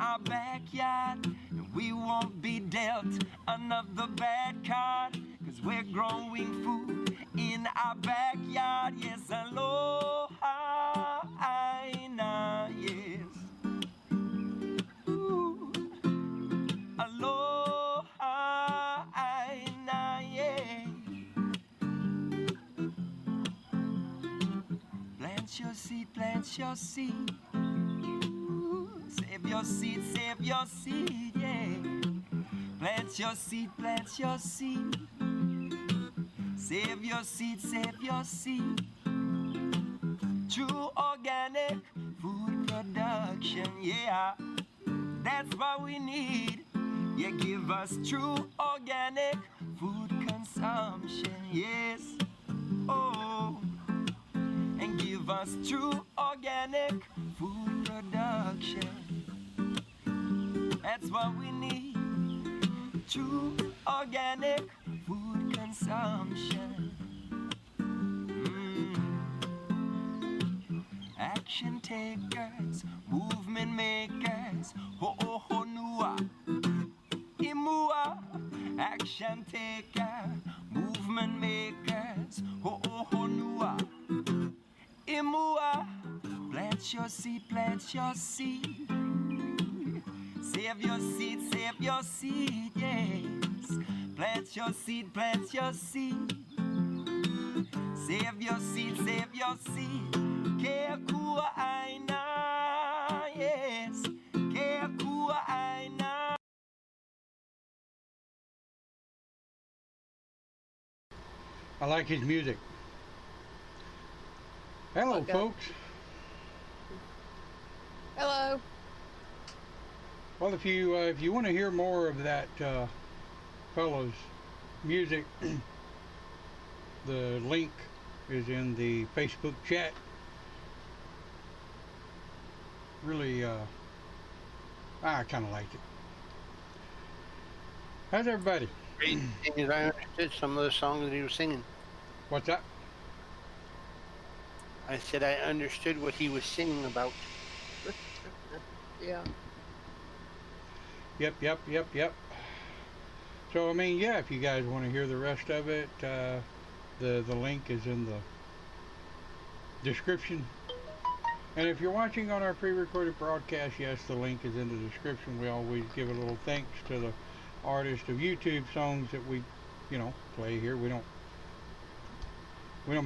our backyard, and we won't be dealt another bad card, 'cause we're growing food in our backyard. Yes, aloha, Aina, yes. Ooh. Aloha, Aina, yeah. Plant your seed, plant your seed. Ooh, save your seed, yeah. Plant your seed, plant your seed. Save your seed. True organic food production, yeah. That's what we need. Yeah, give us true organic food consumption, yes. Oh, and give us true organic food production. That's what we need. True organic food consumption. Action takers, movement makers, ho oh ho nua, imua. Action taker, movement makers, ho oh ho nua, imua. Plant your seed, plant your seed. Save your seed, yes. Plant your seed, plant your seed. Save your seed. Akua, Aina, yes. Akua, Aina. I like his music. Hello, okay, folks. Hello. Well, if you want to hear more of that fellow's music, the link is in the Facebook chat. Really, I kind of liked it. How's everybody? Great thing is I understood some of the songs that he was singing. What's that? I said I understood what he was singing about. Yeah. Yep. So, I mean, yeah, if you guys want to hear the rest of it, the link is in the description. And if you're watching on our pre-recorded broadcast, yes, the link is in the description. We always give a little thanks to the artist of YouTube songs that we, play here. We don't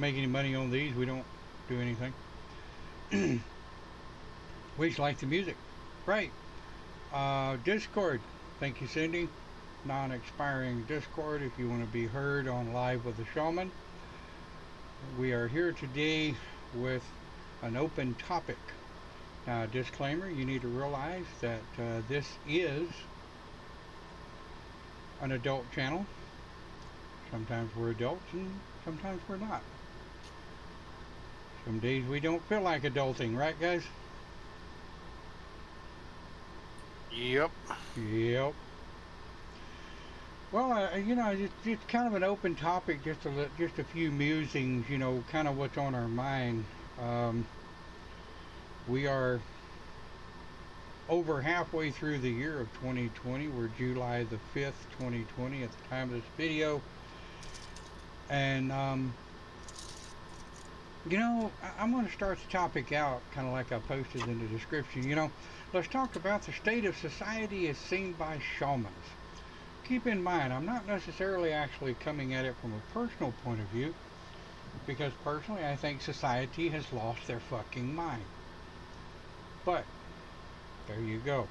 make any money on these. We don't do anything. We just like the music. Right. Discord. Thank you, Cindy. Non-expiring Discord if you want to be heard on Live with the Shaman. We are here today with an open topic. Now, disclaimer, you need to realize that this is an adult channel. Sometimes we're adults and sometimes we're not. Some days we don't feel like adulting, right, guys? Yep. Well, it's kind of an open topic, just a few musings, kind of what's on our mind. We are over halfway through the year of 2020. We're July the 5th, 2020 at the time of this video. And, I'm going to start the topic out kind of like I posted in the description. Let's talk about the state of society as seen by shamans. Keep in mind, I'm not necessarily actually coming at it from a personal point of view, because personally I think society has lost their fucking mind. But there you go.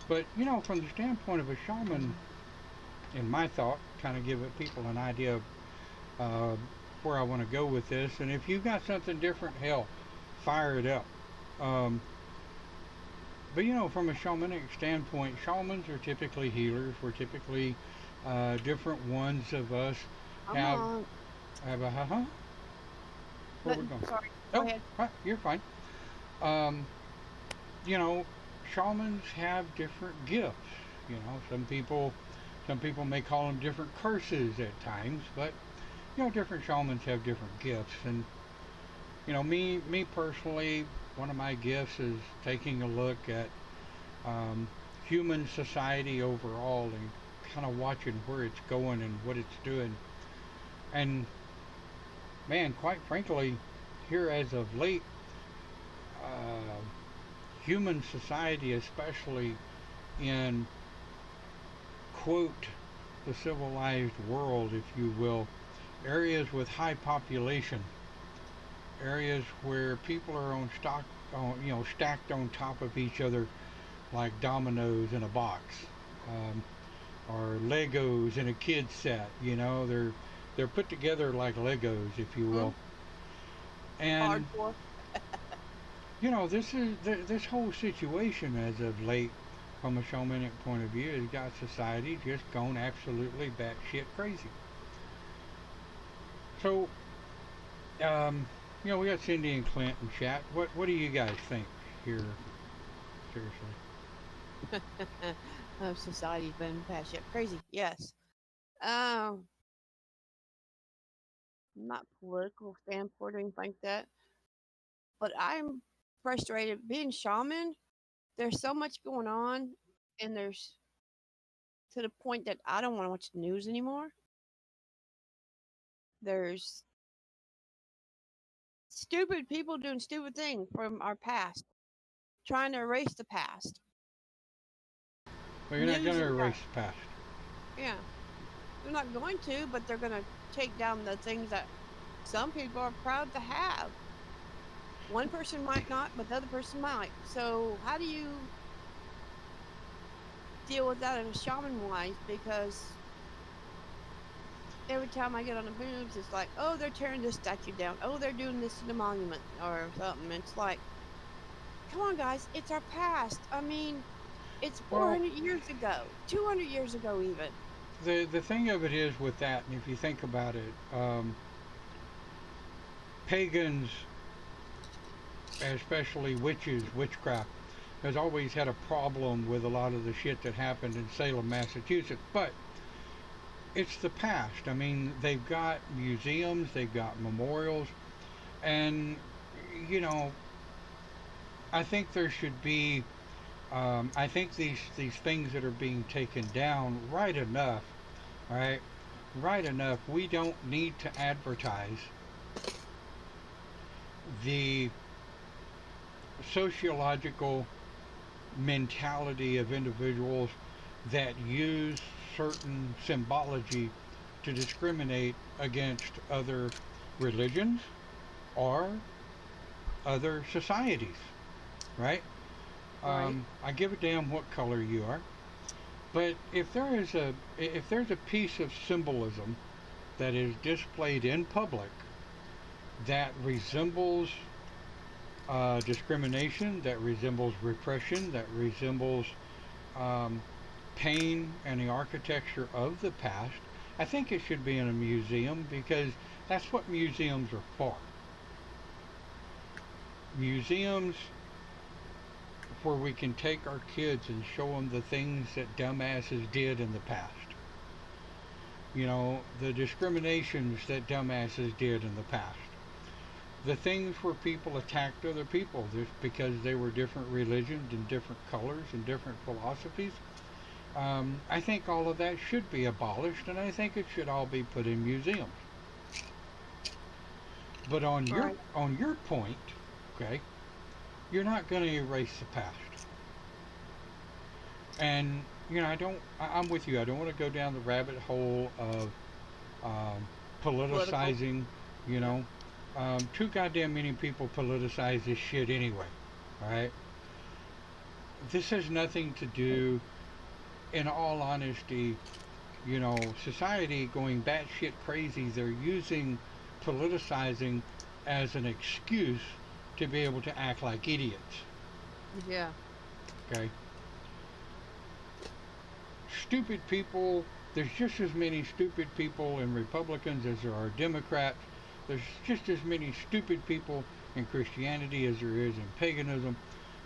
But from the standpoint of a shaman, in my thought, kind of give people an idea of where I want to go with this. And if you've got something different, hell, fire it up. But from a shamanic standpoint, shamans are typically healers. We're typically different ones of us have a Where we going? Sorry. Go ahead. You're fine. Shamans have different gifts. Some people may call them different curses at times, but different shamans have different gifts. And me personally, one of my gifts is taking a look at human society overall, and kind of watching where it's going and what it's doing. And man, quite frankly, here as of late, uh, human society, especially in quote the civilized world, if you will, areas with high population, areas where people are stacked on top of each other like dominoes in a box, um, or Legos in a kid set. They're put together like Legos, if you will. And Hardcore. this whole situation as of late, from a shamanic point of view, has got society just gone absolutely batshit crazy. So, we got Cindy and Clint in chat. What do you guys think here? Seriously. Society's been batshit crazy. Yes. Um, I'm not political standpoint or anything like that, but I'm frustrated. Being shaman, there's so much going on, and there's to the point that I don't want to watch the news anymore. There's stupid people doing stupid things from our past, trying to erase the past. Well, you're not News going to and erase the past. yeah, they're not going to, but they're going to take down the things that some people are proud to have. One person might not, but the other person might. So how do you deal with that in a shaman wise? Because every time I get on the news, it's like, oh, they're tearing this statue down. Oh, they're doing this to the monument or something. It's like, come on, guys, it's our past. I mean, it's 400 years ago, 200 years ago, even. The thing of it is with that, and if you think about it, pagans, especially witches, witchcraft, has always had a problem with a lot of the shit that happened in Salem, Massachusetts. But it's the past. I mean, they've got museums, they've got memorials, and I think there should be. I think these things that are being taken down, right enough, right, right enough. We don't need to advertise the sociological mentality of individuals that use certain symbology to discriminate against other religions or other societies, right? Right. I give a damn what color you are, but if there's a piece of symbolism that is displayed in public that resembles discrimination, that resembles repression, that resembles pain and the architecture of the past, I think it should be in a museum, because that's what museums are for. Museums where we can take our kids and show them the things that dumbasses did in the past. The discriminations that dumbasses did in the past. The things where people attacked other people just because they were different religions and different colors and different philosophies. I think all of that should be abolished, and I think it should all be put in museums. But on your point, okay, you're not going to erase the past. And I'm with you. I don't want to go down the rabbit hole of politicizing. Too goddamn many people politicize this shit anyway. All right. This has nothing to do, in all honesty, society going batshit crazy. They're using politicizing as an excuse to be able to act like idiots. Yeah. Okay. Stupid people, there's just as many stupid people in Republicans as there are Democrats. There's just as many stupid people in Christianity as there is in paganism.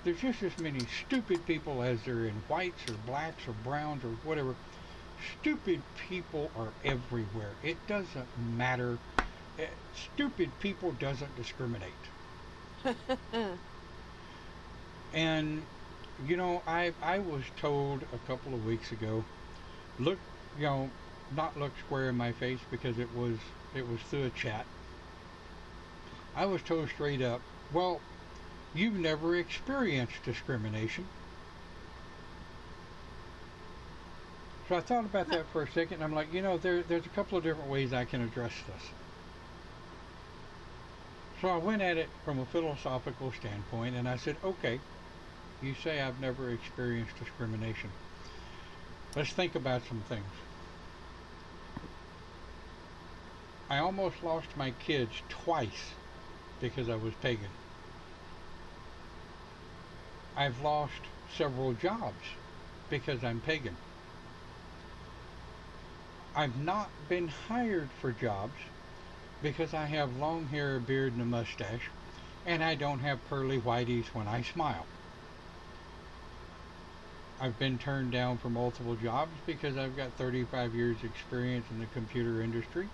There's just as many stupid people as there are in whites or blacks or browns or whatever. Stupid people are everywhere. It doesn't matter. Stupid people doesn't discriminate. And You know, I was told a couple of weeks ago, look, you know, not look square in my face because it was through a chat. I was told straight up, well, you've never experienced discrimination. So I thought about that for a second, and I'm like, you know, there's a couple of different ways I can address this. So I went at it from a philosophical standpoint, and I said, okay, you say I've never experienced discrimination. Let's think about some things. I almost lost my kids twice because I was pagan. I've lost several jobs because I'm pagan. I've not been hired for jobs because I have long hair, a beard, and a mustache, and I don't have pearly whiteys when I smile. I've been turned down for multiple jobs because I've got 35 years experience in the computer industry,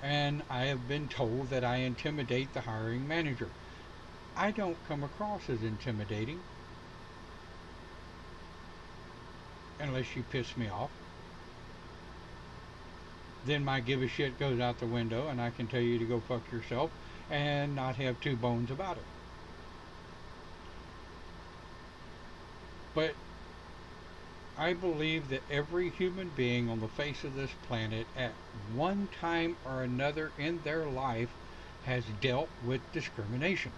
and I have been told that I intimidate the hiring manager. I don't come across as intimidating unless you piss me off. Then my give a shit goes out the window, and I can tell you to go fuck yourself and not have two bones about it. But I believe that every human being on the face of this planet at one time or another in their life has dealt with discrimination.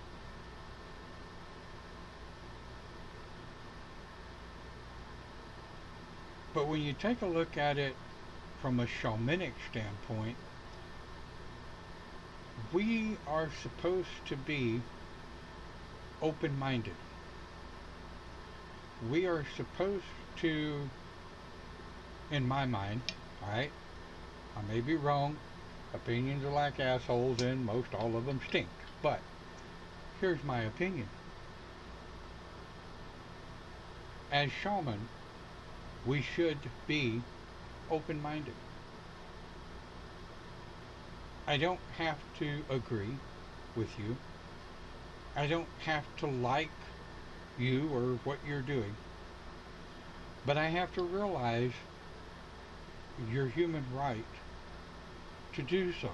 But when you take a look at it from a shamanic standpoint, we are supposed to be open-minded. We are supposed to, in my mind, alright, I may be wrong, opinions are like assholes and most all of them stink, but here's my opinion. As shaman, we should be open-minded. I don't have to agree with you. I don't have to like you or what you're doing. But I have to realize your human right to do so.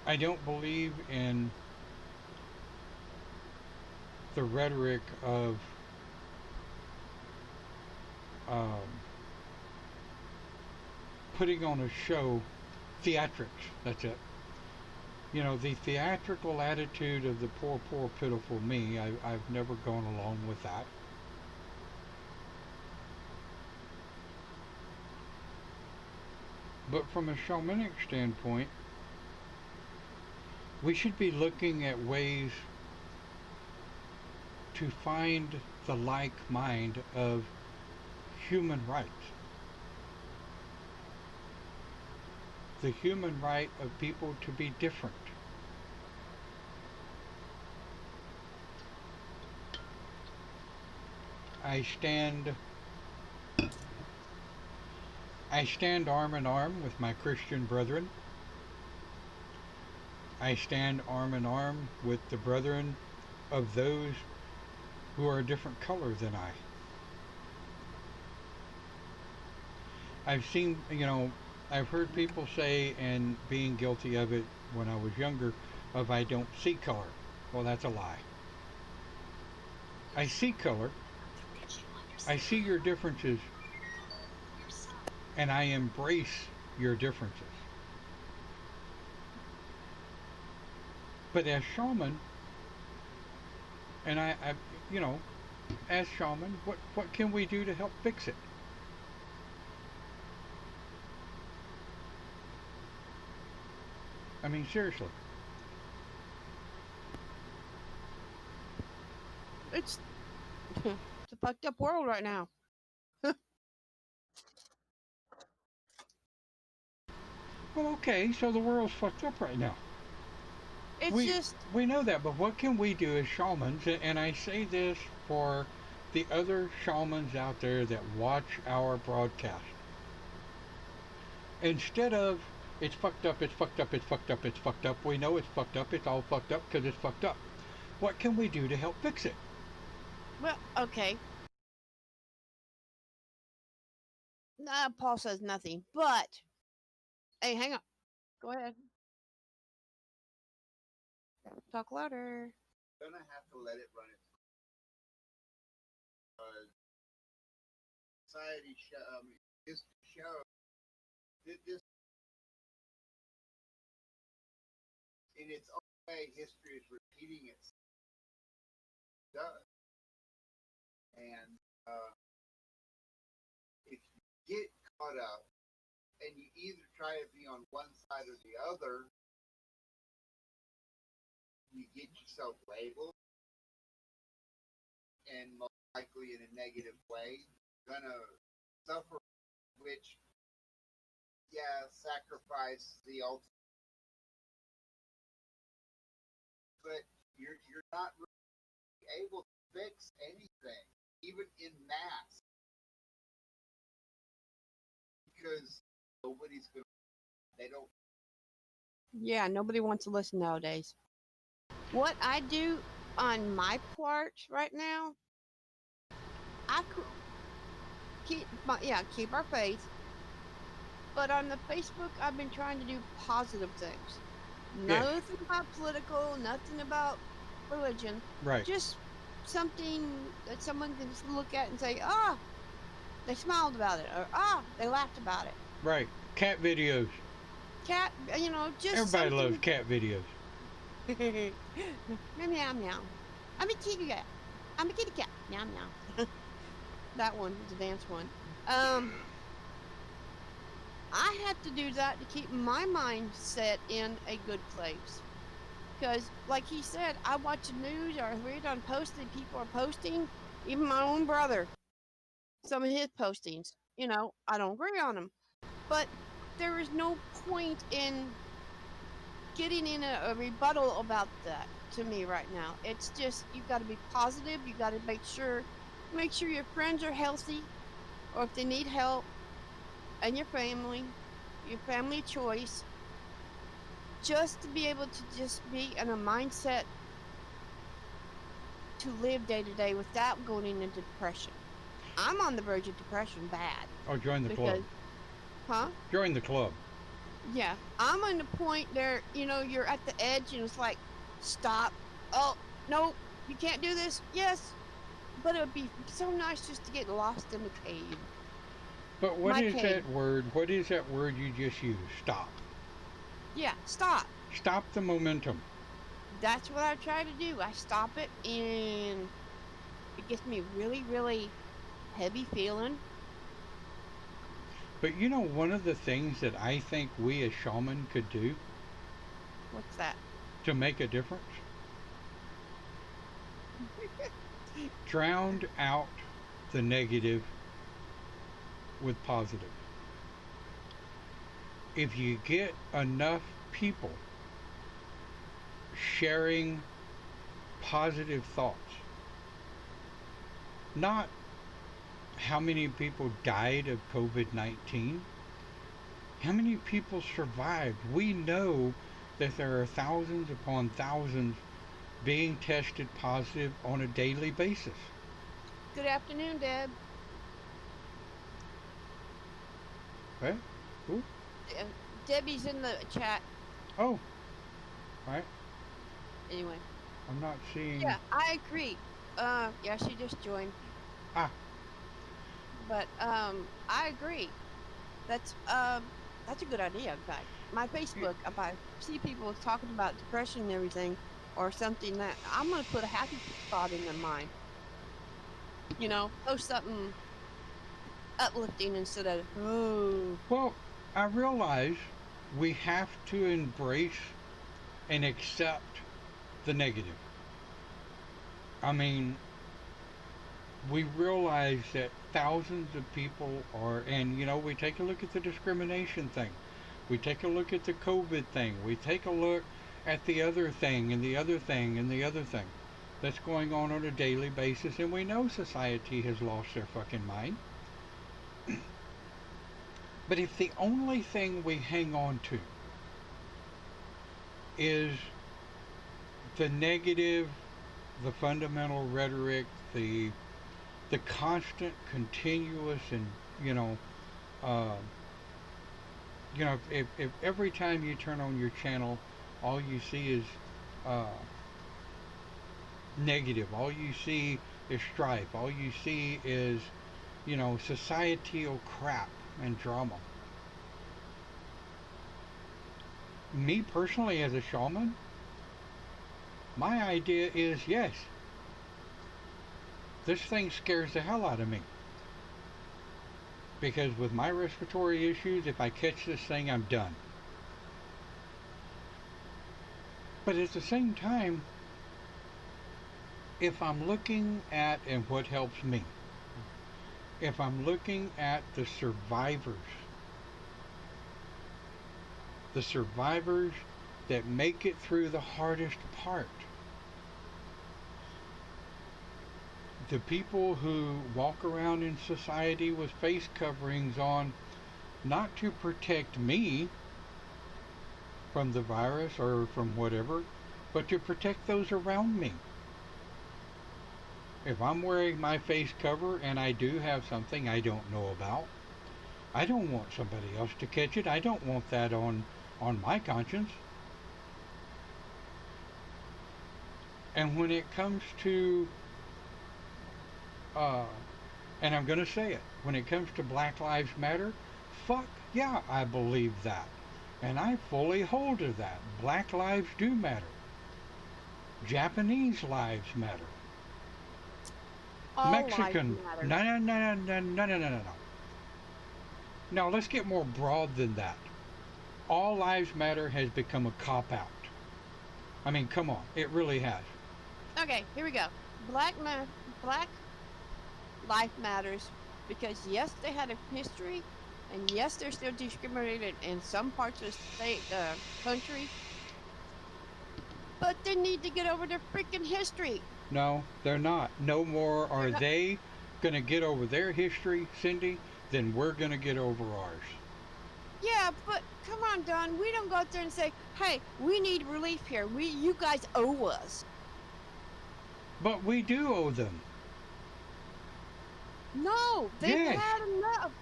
I don't believe in the rhetoric of putting on a show, theatrics, that's it. You know, the theatrical attitude of the poor, pitiful me, I've never gone along with that. But from a shamanic standpoint, we should be looking at ways to find the like mind of human rights. The human right of people to be different. I stand arm in arm with my Christian brethren. I stand arm in arm with the brethren of those who are a different color than I. I've seen, you know, I've heard people say, and being guilty of it when I was younger, of I don't see color. Well, that's a lie. I see color. I see your differences, and I embrace your differences. But as shaman, and I you know, as shaman, what can we do to help fix it? I mean, seriously. It's it's a fucked up world right now. Well, okay, so the world's fucked up right now. It's We know that, but what can we do as shamans? And I say this for the other shamans out there that watch our broadcast. Instead of, it's fucked up, it's fucked up, it's fucked up, it's fucked up. We know it's fucked up, it's all fucked up because it's fucked up. What can we do to help fix it? Well, okay. Paul says nothing, but hey, hang on. Go ahead. Talk louder. Gonna have to let it run its society this show this in its own way history is repeating itself. Does. And if you get caught up and you either try to be on one side or the other, you get yourself labeled, and most likely in a negative way, you're gonna suffer, which, yeah, sacrifice the ultimate. But you're not really able to fix anything, even in mass, because nobody's gonna. They don't. Yeah, nobody wants to listen nowadays. What I do on my part right now, I could keep our faith. But on the Facebook, I've been trying to do positive things. Yes. Nothing about political, nothing about religion. Right. Just something that someone can just look at and say, ah, they smiled about it, or ah, they laughed about it. Right. Cat videos. Cat, just Everybody something. loves cat videos. Meow, meow, meow. I'm a kitty cat. I'm a kitty cat. Meow, meow. That one is a dance one. I have to do that to keep my mind set in a good place. Because, like he said, I watch the news or I read on posting, people are posting, even my own brother, some of his postings. I don't agree on them. But there is no point in getting in a rebuttal about that to me right now. It's just, you've got to be positive. You've got to make sure your friends are healthy, or if they need help, and your family choice, just to be able to just be in a mindset to live day to day without going into depression. I'm on the verge of depression bad. Oh, join the club. Huh? Join the club. Yeah, I'm on the point there, you're at the edge and it's like, stop. Oh, no, you can't do this. Yes, but it would be so nice just to get lost in the cave. But what is that word? What is that word you just used? Stop. Yeah, stop. Stop the momentum. That's what I try to do. I stop it, and it gets me really, really heavy feeling. But one of the things that I think we as shaman could do. What's that? To make a difference. Drown out the negative with positive. If you get enough people sharing positive thoughts, not how many people died of COVID-19, how many people survived. We know that there are thousands upon thousands being tested positive on a daily basis. Good afternoon, Deb. What? Who? Debbie's in the chat. Oh. Right. Anyway. I'm not seeing. Yeah, I agree. Yeah, she just joined. Ah. But I agree. That's a good idea. In fact, my Facebook, if I see people talking about depression and everything, or something, that I'm gonna put a happy thought in their mind. Post something uplifting instead of oh. Well, I realize we have to embrace and accept the negative. I mean, we realize that thousands of people are, and we take a look at the discrimination thing, we take a look at the COVID thing, we take a look at the other thing and the other thing and the other thing that's going on a daily basis, and we know society has lost their fucking mind. But if the only thing we hang on to is the negative the fundamental rhetoric, the constant, continuous, and you know, uh, if every time you turn on your channel, all you see is uh, negative, all you see is strife, all you see is, societal crap and drama. Me personally, as a shaman, my idea is yes, this thing scares the hell out of me. Because with my respiratory issues, if I catch this thing, I'm done. But at the same time, if I'm looking at, and what helps me, if I'm looking at the survivors that make it through the hardest part, the people who walk around in society with face coverings on, not to protect me from the virus or from whatever, but to protect those around me. If I'm wearing my face cover and I do have something I don't know about, I don't want somebody else to catch it. I don't want that on my conscience. And when it comes to and I'm going to say it, when it comes to Black Lives Matter, fuck yeah, I believe that. And I fully hold to that. Black lives do matter. Japanese lives matter. All Mexican. lives matter. No. Now let's get more broad than that. All lives matter has become a cop-out. I mean, come on. It really has. Okay, here we go. Black life matters because yes, they had a history, and yes, they're still discriminated in some parts of the country. But they need to get over their freaking history. No, they're not. No more are they going to get over their history, Cindy, than we're going to get over ours. Yeah, but come on, Don. We don't go out there and say, "Hey, we need relief here. You guys owe us." But we do owe them. No, they've Yes. had enough.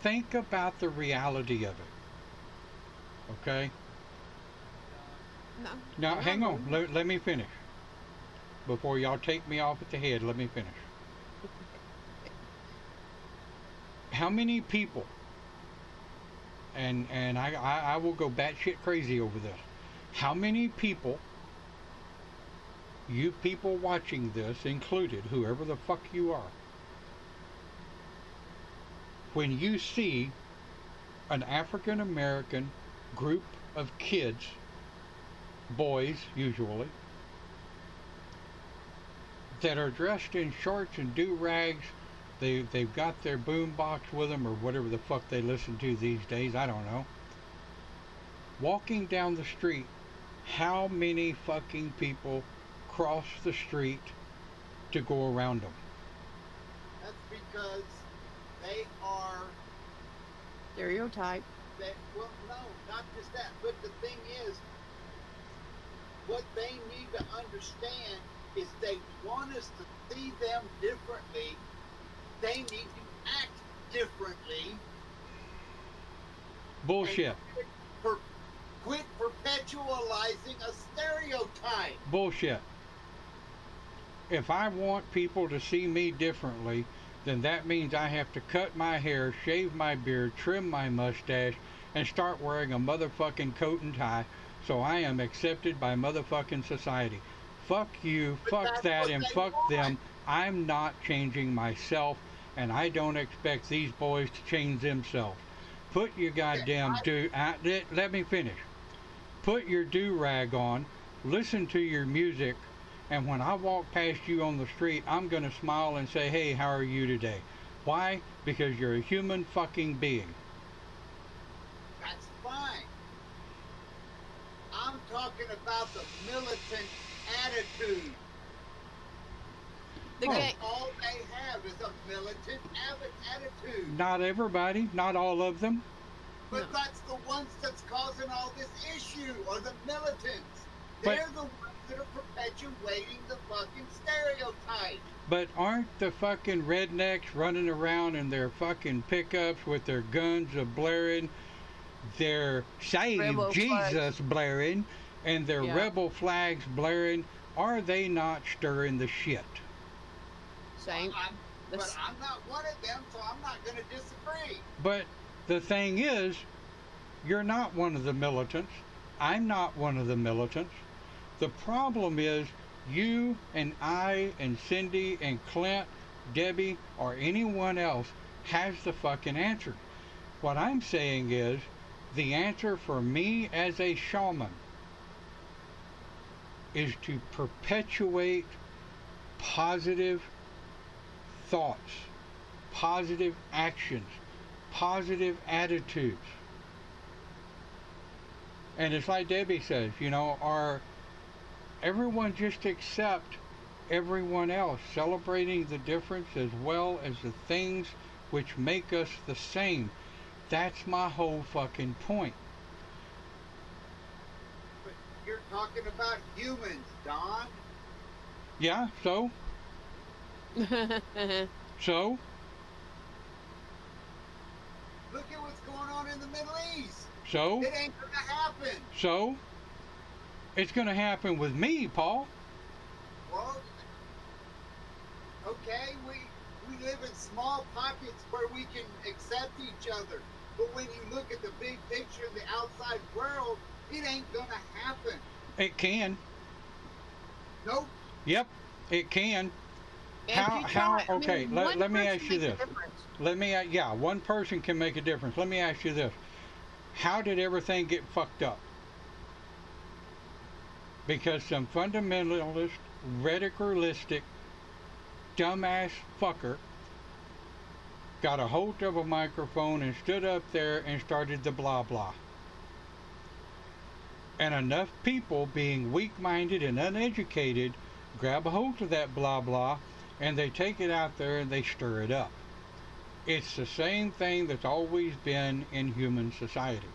Think about the reality of it. Okay? No. Now, no, hang no. on. Let me finish. Before y'all take me off at the head, let me finish. How many people, and I will go batshit crazy over this. How many people, you people watching this included, whoever the fuck you are, when you see an African American group of kids, boys usually, that are dressed in shorts and do-rags, they've got their boom box with them or whatever the fuck they listen to these days, I don't know, walking down the street, how many fucking people cross the street to go around them? That's because they are. Stereotype. Well, no, not just that. But the thing is, what they need to understand is they want us to see them differently. They need to act differently. Bullshit. Quit perpetualizing a stereotype. Bullshit. If I want people to see me differently, then that means I have to cut my hair, shave my beard, trim my mustache, and start wearing a motherfucking coat and tie so I am accepted by motherfucking society. Fuck you, fuck that, and fuck them. I'm not changing myself, and I don't expect these boys to change themselves. Put your goddamn let me finish. Put your do-rag on, listen to your music, and when I walk past you on the street, I'm going to smile and say, hey, how are you today? Why? Because you're a human fucking being. That's fine. I'm talking about the militant attitude. All they have is a militant attitude. Not everybody, not all of them. But that's the ones that's causing all this issue, or the militants. They're the ones that are perpetuating the fucking stereotype. But aren't the fucking rednecks running around in their fucking pickups with their guns blaring, their Save Rebel Jesus flags. blaring, and their Yeah. rebel flags blaring? Are they not stirring the shit? Same. But I'm not one of them, so I'm not going to disagree. But the thing is, you're not one of the militants. I'm not one of the militants. The problem is you and I and Cindy and Clint, Debbie, or anyone else has the fucking answer. What I'm saying is the answer for me as a shaman is to perpetuate positive thoughts, positive actions, positive attitudes. And it's like Debbie says, you know, everyone just accept everyone else, celebrating the difference as well as the things which make us the same. That's my whole fucking point. But you're talking about humans, Don. Yeah, so? So? Look at what's going on in the Middle East. So? It ain't going to happen. So? It's going to happen with me, Paul. Well, okay, we live in small pockets where we can accept each other. But when you look at the big picture in the outside world, it ain't going to happen. It can. Nope. Yep, it can. If you try- I Okay, mean, let one me person ask you makes a this. difference. Yeah, one person can make a difference. Let me ask you this. How did everything get fucked up? Because some fundamentalist, radicalistic, dumbass fucker got a hold of a microphone and stood up there and started the blah blah. And enough people, being weak-minded and uneducated, grab a hold of that blah blah and they take it out there and they stir it up. It's the same thing that's always been in human society.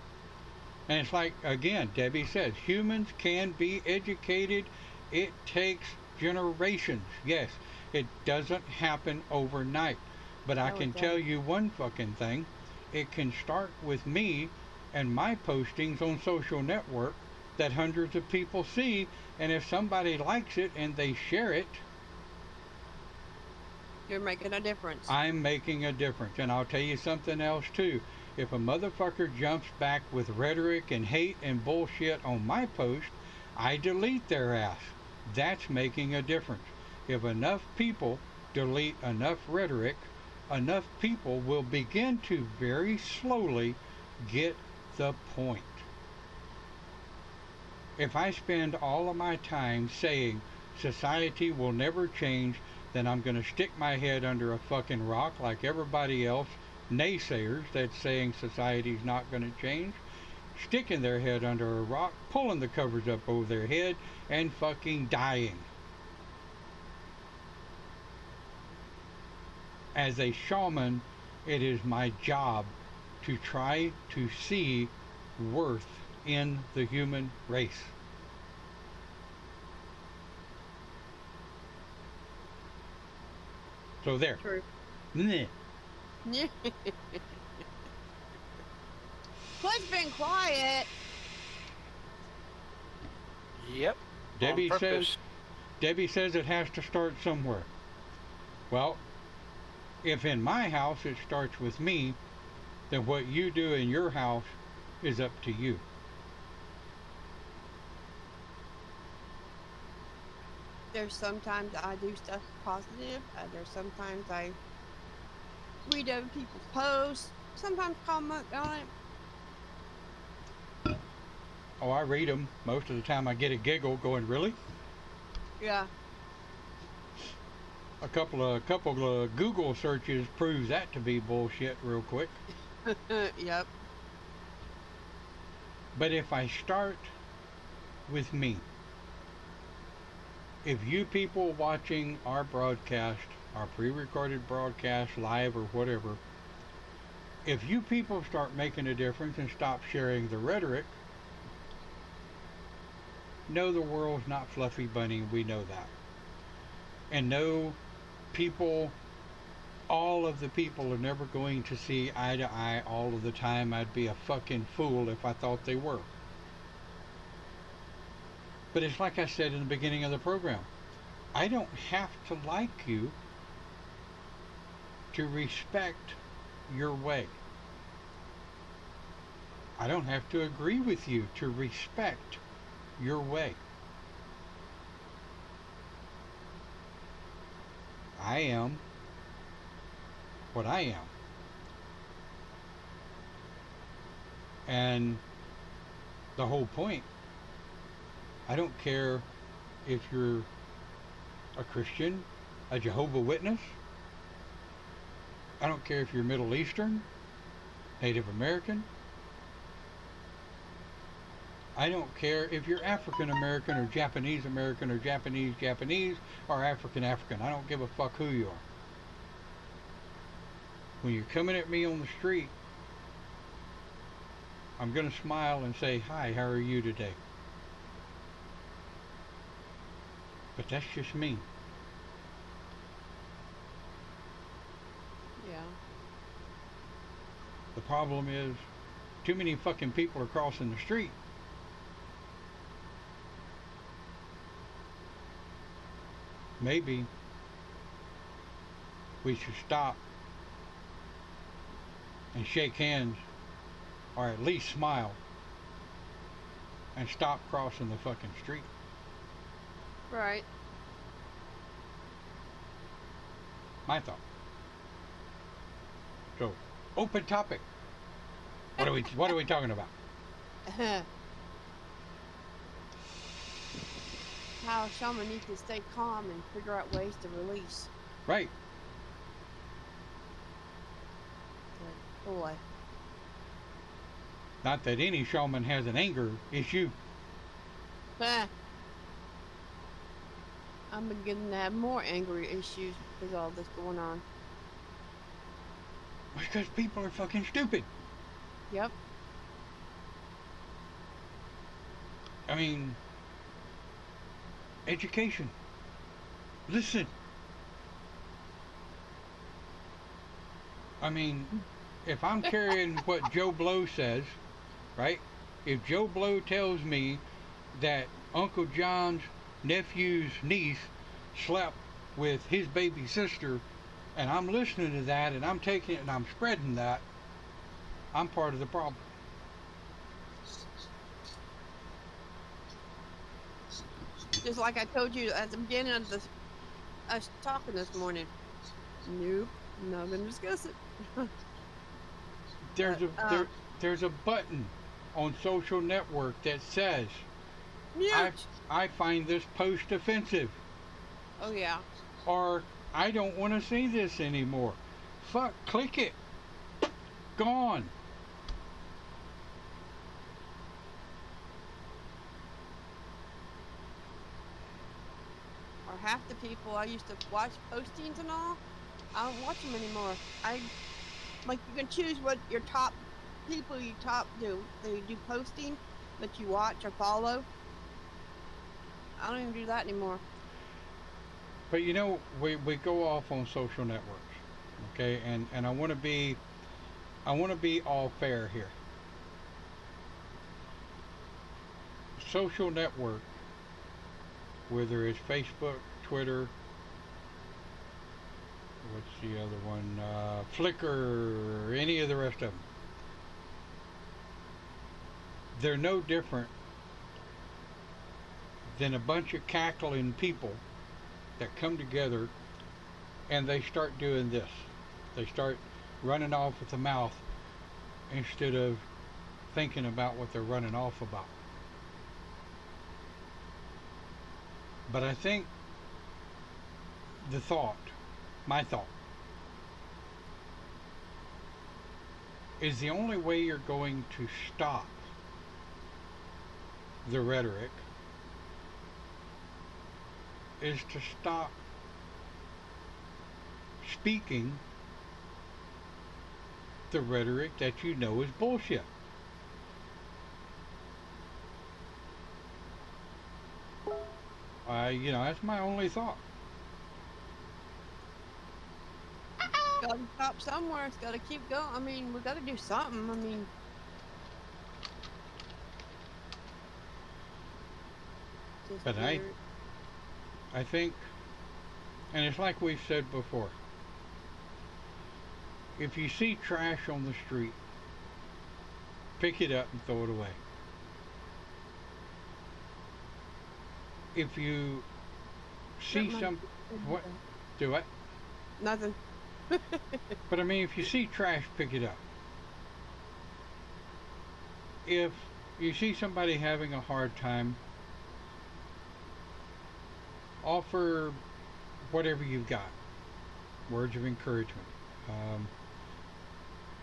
And it's like, again, Debbie says, humans can be educated. It takes generations. Yes, it doesn't happen overnight. But I No, can it tell doesn't. you one fucking thing. It can start with me and my postings on social network that hundreds of people see. And if somebody likes it and they share it, You're making a difference. I'm making a difference. And I'll tell you something else too. If a motherfucker jumps back with rhetoric and hate and bullshit on my post, I delete their ass. That's making a difference. If enough people delete enough rhetoric, enough people will begin to very slowly get the point. If I spend all of my time saying society will never change, then I'm going to stick my head under a fucking rock like everybody else, naysayers that's saying society's not going to change, sticking their head under a rock, pulling the covers up over their head, and fucking dying. As a shaman, it is my job to try to see worth in the human race. So there. True. Meh. Clint's been quiet. Yep. Debbie on says purpose. Debbie says it has to start somewhere. Well, if in my house it starts with me, then what you do in your house is up to you. There's sometimes I do stuff positive. There's sometimes I read other people's posts. Sometimes comment on it. Oh, I read them. Most of the time I get a giggle going, really? Yeah. A couple of Google searches proves that to be bullshit real quick. Yep. But if I start with me, if you people watching our broadcast, our pre-recorded broadcast, live or whatever, if you people start making a difference and stop sharing the rhetoric, no, the world's not fluffy bunny. We know that. And no, people, all of the people are never going to see eye to eye all of the time. I'd be a fucking fool if I thought they were. But it's like I said in the beginning of the program. I don't have to like you to respect your way. I don't have to agree with you to respect your way. I am what I am. And the whole point, I don't care if you're a Christian, a Jehovah's Witness. I don't care if you're Middle Eastern, Native American. I don't care if you're African American or Japanese American or Japanese or African African. I don't give a fuck who you are. When you're coming at me on the street, I'm going to smile and say, hi, how are you today? But that's just me. Yeah. The problem is, too many fucking people are crossing the street. Maybe we should stop and shake hands, or at least smile, and stop crossing the fucking street. Right. My thought. So, open topic. What are we talking about? How Shaman needs to stay calm and figure out ways to release. Right. But, boy. Not that any shaman has an anger issue. I'm beginning to have more angry issues with all this going on. Because people are fucking stupid. Yep. I mean, education. Listen. I mean, if I'm carrying what Joe Blow says, right? If Joe Blow tells me that Uncle John's nephew's niece slept with his baby sister, and I'm listening to that, and I'm taking it and I'm spreading that, I'm part of the problem. Just like I told you at the beginning of us talking this morning. Nope, not gonna discuss it. There's a button on social network that says, Mute. I find this post offensive. Oh yeah. Or I don't want to see this anymore. Fuck, click it. Gone. Or half the people I used to watch postings and all, I don't watch them anymore. Like you can choose what your top people you do. They do posting that you watch or follow. I don't even do that anymore. But you know, we go off on social networks, okay? And I want to be all fair here. Social network, whether it's Facebook, Twitter, what's the other one, Flickr, or any of the rest of them, they're no different than a bunch of cackling people that come together and they start doing this. They start running off with the mouth instead of thinking about what they're running off about. But I think my thought, is the only way you're going to stop the rhetoric is to stop speaking the rhetoric that you know is bullshit. That's my only thought. Gotta stop somewhere. It's gotta keep going. I mean, we gotta do something. I mean, just But weird. I think, and it's like we've said before, if you see trash on the street, pick it up and throw it away. If you see some, what, do what? Nothing. But I mean, if you see trash, pick it up. If you see somebody having a hard time, offer whatever you've got. Words of encouragement.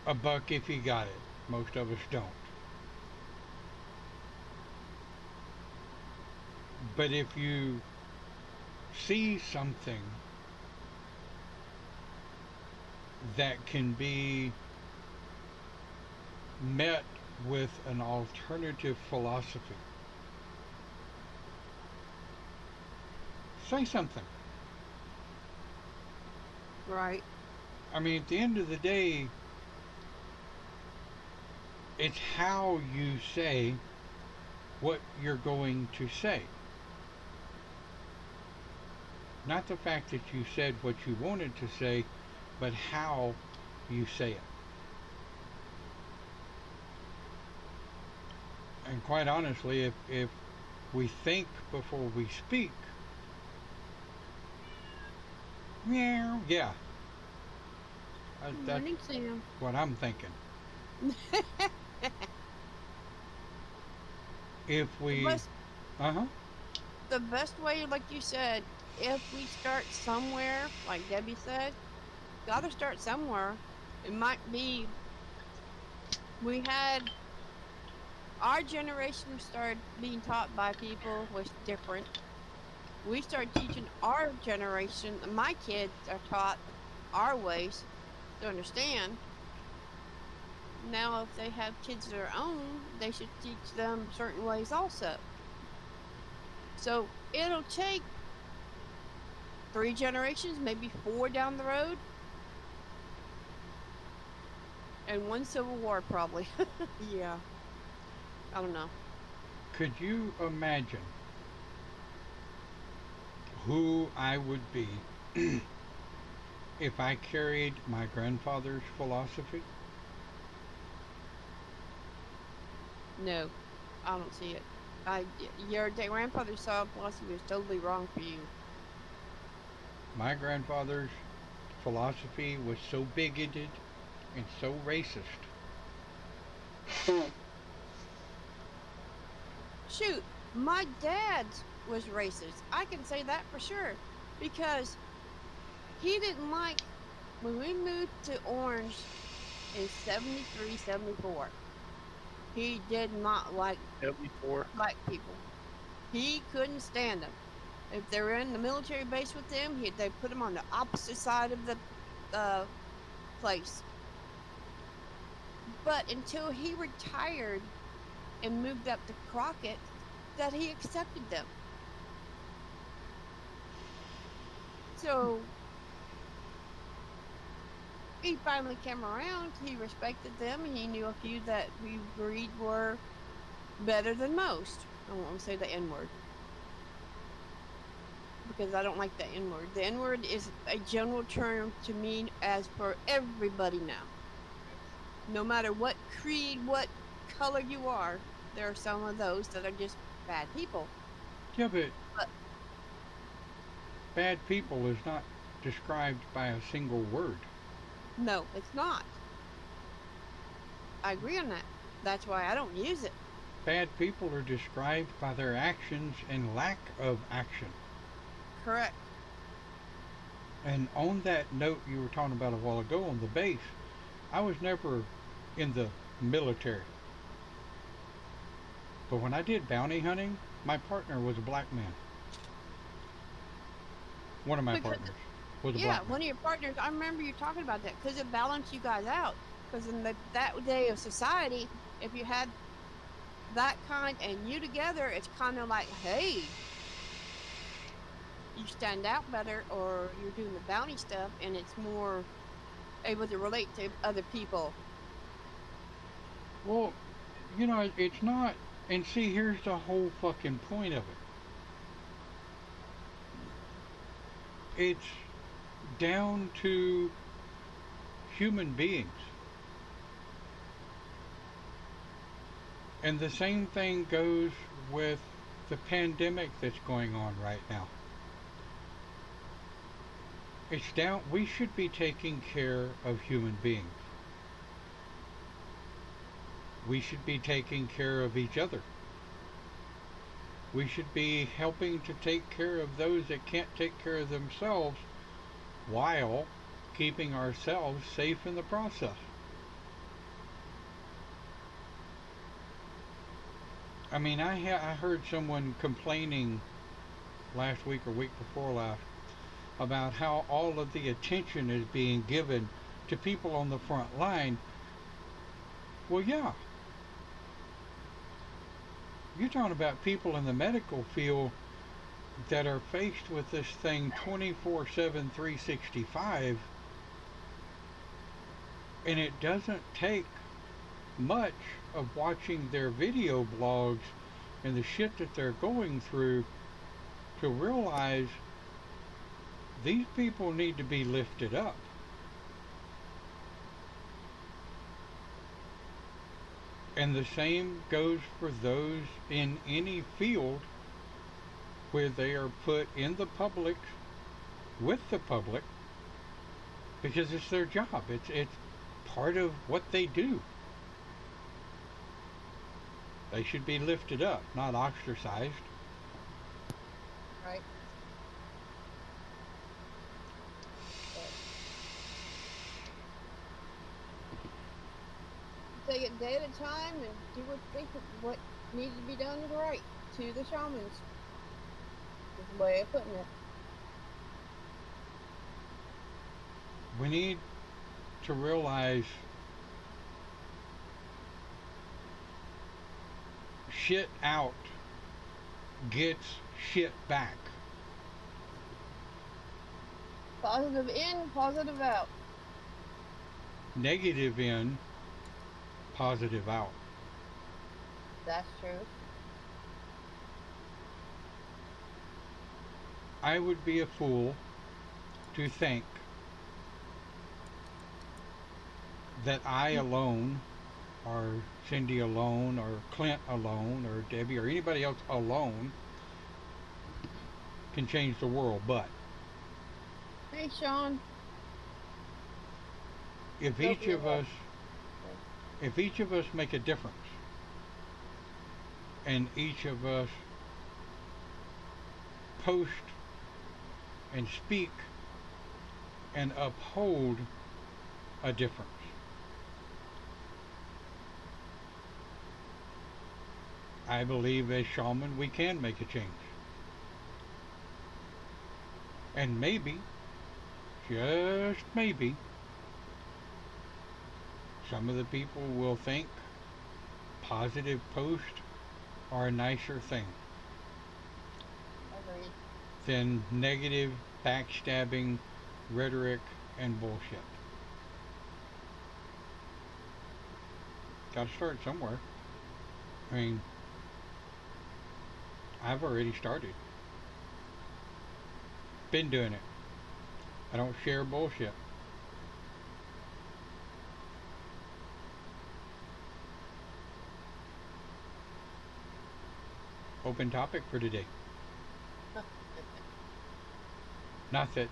A buck if you got it. Most of us don't. But if you see something that can be met with an alternative philosophy, say something. Right. I mean, at the end of the day, it's how you say what you're going to say. Not the fact that you said what you wanted to say, but how you say it. And quite honestly, if we think before we speak, yeah, that's Morning, Sam. what I'm thinking. If we, The best way, like you said, if we start somewhere, like Debbie said, gotta start somewhere. It might be, we had, our generation started being taught by people was different. We start teaching our generation, my kids are taught our ways to understand. Now if they have kids of their own, they should teach them certain ways also. So it'll take 3 generations, maybe 4 down the road, and 1 civil war probably. Yeah, I don't know. could you imagine who I would be if I carried my grandfather's philosophy? No, I don't see it. Your grandfather's philosophy was totally wrong for you. My grandfather's philosophy was so bigoted and so racist. Shoot, my dad was racist. I can say that for sure. Because he didn't like, when we moved to Orange in 73, 74, he did not like 74. black people. He couldn't stand them. If they were in the military base with them, they put them on the opposite side of the place. But until he retired and moved up to Crockett, that he accepted them. So he finally came around. He respected them, and he knew a few that we agreed were better than most. I won't say the N-word, because I don't like the N-word. The N-word is a general term to mean as for everybody now. No matter what creed, what color you are, there are some of those that are just bad people. Yeah, but bad people is not described by a single word. No, it's not. I agree on that. That's why I don't use it. Bad people are described by their actions and lack of action. Correct. And on that note you were talking about a while ago on the base, I was never in the military. But when I did bounty hunting, my partner was a black man. One of my partners was a black man. One of your partners. I remember you talking about that because it balanced you guys out. Because in that day of society, if you had that kind and you together, it's kind of like, hey, you stand out better, or you're doing the bounty stuff and it's more able to relate to other people. Well, you know, it's not. And see, here's the whole fucking point of it. It's down to human beings. And the same thing goes with the pandemic that's going on right now. It's down, we should be taking care of human beings. We should be taking care of each other. We should be helping to take care of those that can't take care of themselves while keeping ourselves safe in the process. I mean, I heard someone complaining last week or week before last about how all of the attention is being given to people on the front line. Well, yeah. You're talking about people in the medical field that are faced with this thing 24/7, 365, and it doesn't take much of watching their video blogs and the shit that they're going through to realize these people need to be lifted up. And the same goes for those in any field where they are put in the public, with the public, because it's their job. It's part of what they do. They should be lifted up, not ostracized. Right. Take it day at a time and do what needs to be done is right to the shamans. Is the way of putting it. We need to realize shit out gets shit back. Positive in, positive out. Negative in, positive out. That's true. I would be a fool to think that I alone, or Cindy alone, or Clint alone, or Debbie, or anybody else alone can change the world. But Hey, Sean. if each of us make a difference, and each of us post and speak and uphold a difference, I believe as shaman we can make a change. And maybe, just maybe, some of the people will think positive posts are a nicer thing Agreed. than negative, backstabbing rhetoric and bullshit. Gotta start somewhere. I mean, I've already started. Been doing it. I don't share bullshit. Open topic for today. Not that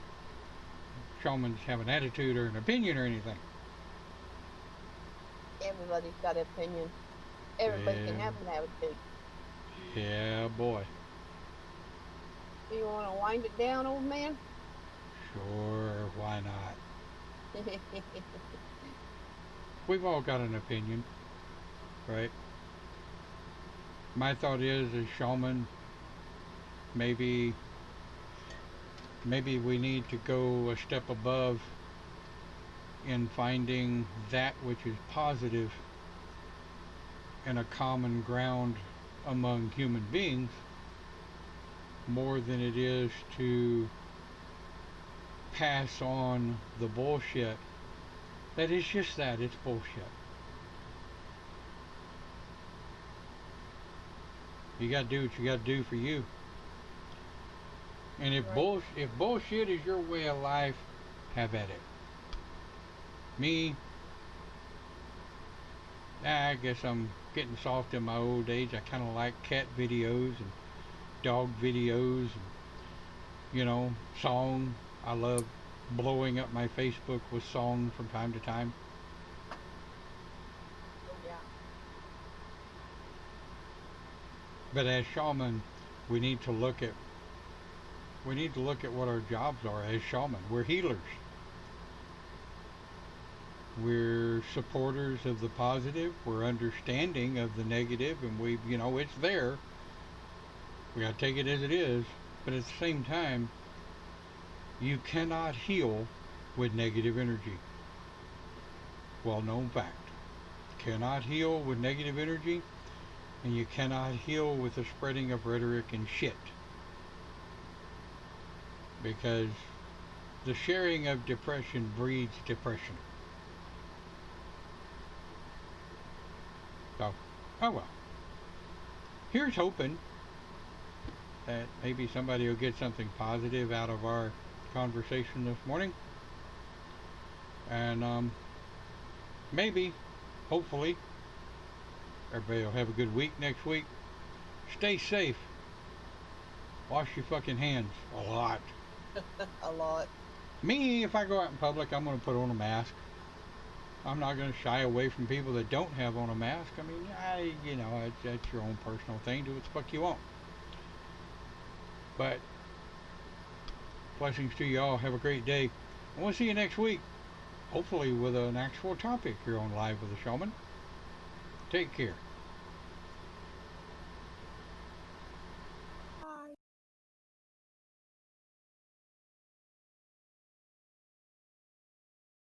shamans have an attitude or an opinion or anything. Everybody's got an opinion. Everybody can Yeah. have an attitude. Yeah, boy. Do you want to wind it down, old man? Sure, why not? We've all got an opinion, right? My thought is, as shaman, maybe we need to go a step above in finding that which is positive and a common ground among human beings, more than it is to pass on the bullshit. That is just that, it's bullshit. You gotta do what you gotta do for you. And if bullshit is your way of life, have at it. Me, I guess I'm getting soft in my old age. I kind of like cat videos and dog videos and, you know, song. I love blowing up my Facebook with song from time to time. Oh, yeah. But as shaman, we need to look at what our jobs are as shaman. We're healers. We're supporters of the positive. We're understanding of the negative, and we, you know, it's there. We gotta take it as it is. But at the same time, you cannot heal with negative energy. Well-known fact. Cannot heal with negative energy, and you cannot heal with the spreading of rhetoric and shit. Because the sharing of depression breeds depression. So, oh well. Here's hoping that maybe somebody will get something positive out of our conversation this morning. And maybe, hopefully, everybody will have a good week next week. Stay safe. Wash your fucking hands a lot. A lot. Me, if I go out in public, I'm going to put on a mask. I'm not going to shy away from people that don't have on a mask. I mean, you know, that's your own personal thing. Do what the fuck you want. But blessings to you all. Have a great day. I want to see you next week. Hopefully with an actual topic here on Live with the Shaman. Take care.